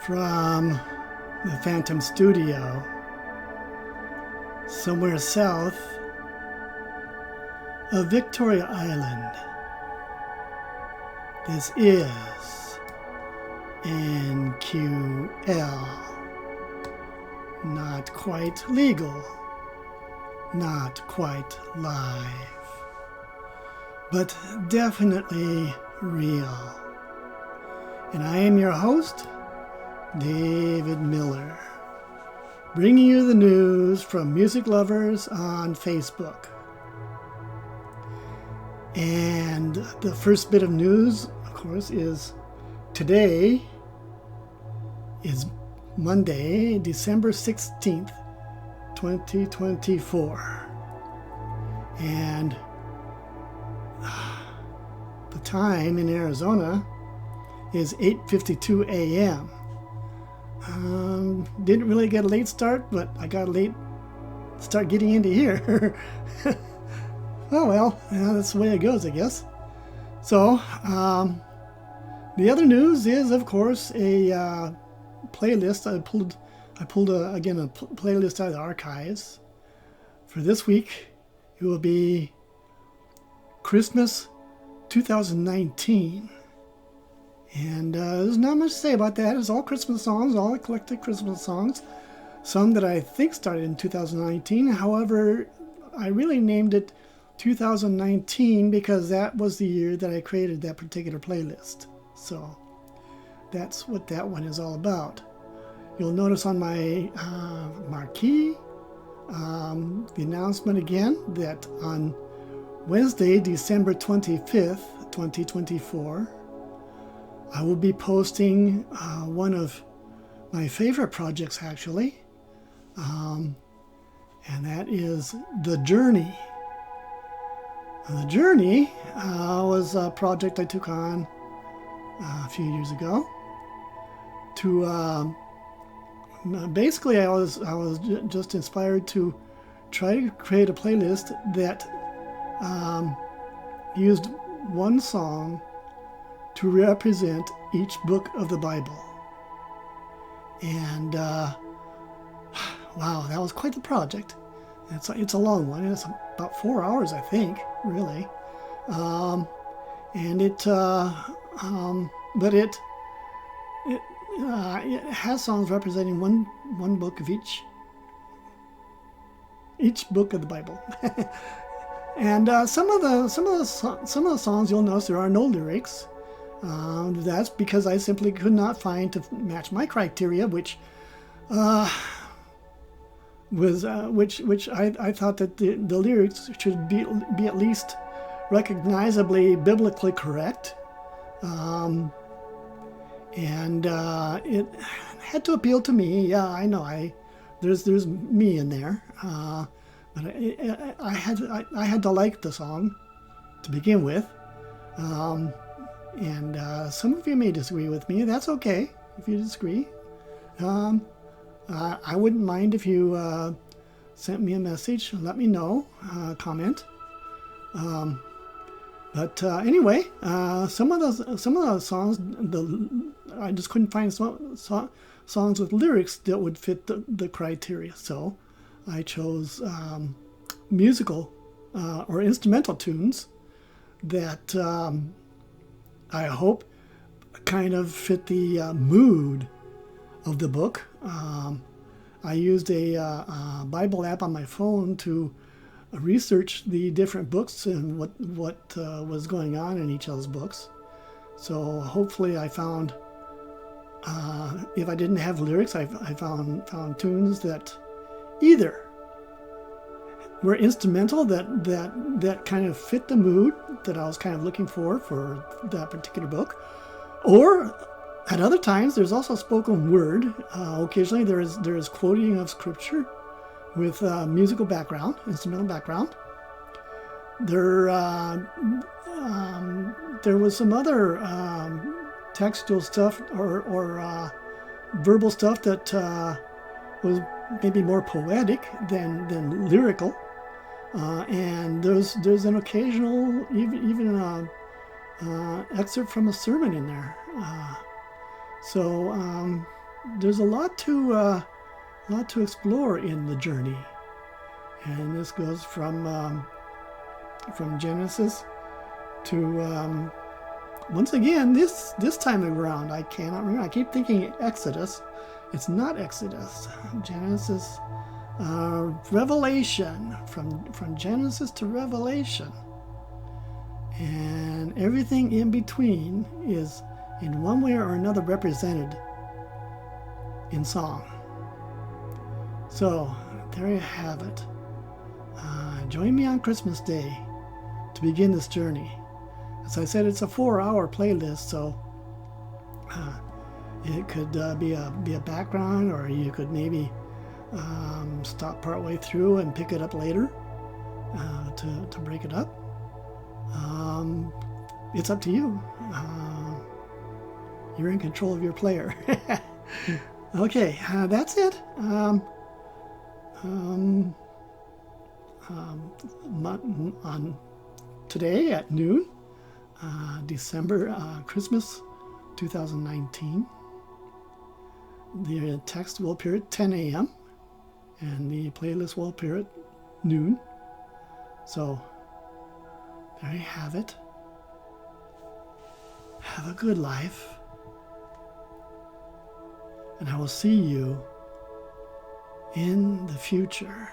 from the Phantom Studio, somewhere south of Victoria Island. This is NQL. Not quite legal, not quite live, but definitely real. And I am your host, David Miller, bringing you the news from music lovers on Facebook. And the first bit of news, of course, is today is Monday, December 16th, 2024. And the time in Arizona is 8:52 a.m. Didn't really get a late start, but I got a late start getting into here. Oh well, yeah, that's the way it goes, I guess. So, the other news is, of course, a playlist. I pulled again a playlist out of the archives for this week. It will be Christmas 2019. And there's not much to say about that. It's all Christmas songs, all eclectic Christmas songs. Some that I think started in 2019. However, I really named it 2019 because that was the year that I created that particular playlist. So that's what that one is all about. You'll notice on my marquee the announcement again that on Wednesday, December 25th, 2024, I will be posting one of my favorite projects, actually, and that is The Journey. The Journey was a project I took on a few years ago to basically I was just inspired to try to create a playlist that used one song to represent each book of the Bible. And wow, that was quite the project. It's a long one. It's about 4 hours, I think, really. And it has songs representing one book of each book of the Bible. And some of the songs, you'll notice there are no lyrics. That's because I simply could not find to match my criteria, which I thought that the lyrics should be at least recognizably biblically correct, and it had to appeal to me. Yeah, I know. There's me in there, but I had to like the song to begin with. And some of you may disagree with me. That's okay if you disagree. I wouldn't mind if you sent me a message, let me know, comment. But anyway, some of those songs, I just couldn't find songs with lyrics that would fit the criteria. So I chose musical or instrumental tunes that I hope kind of fit the mood of the book. I used a Bible app on my phone to research the different books and what was going on in each of those books. So hopefully I found, if I didn't have lyrics, I found tunes that either were instrumental that kind of fit the mood that I was kind of looking for that particular book, or at other times there's also spoken word. Occasionally there is quoting of scripture with musical background, instrumental background. There was some other textual stuff or verbal stuff that was maybe more poetic than lyrical. And there's an occasional even excerpt from a sermon in there. So there's a lot to explore in the journey, and this goes from Genesis to once again this time around I cannot remember. I keep thinking Exodus. It's not Exodus. Genesis, Revelation, from Genesis to Revelation, and everything in between is in one way or another represented in song. So there you have it. Join me on Christmas Day to begin this journey. As I said, it's a 4-hour playlist, so it could be a background, or you could maybe stop partway through and pick it up later to break it up. It's up to you. You're in control of your player. Okay, that's it. On today at noon, December, Christmas 2019. The text will appear at 10 a.m. and the playlist will appear at noon. So there you have it. Have a good life. And I will see you in the future.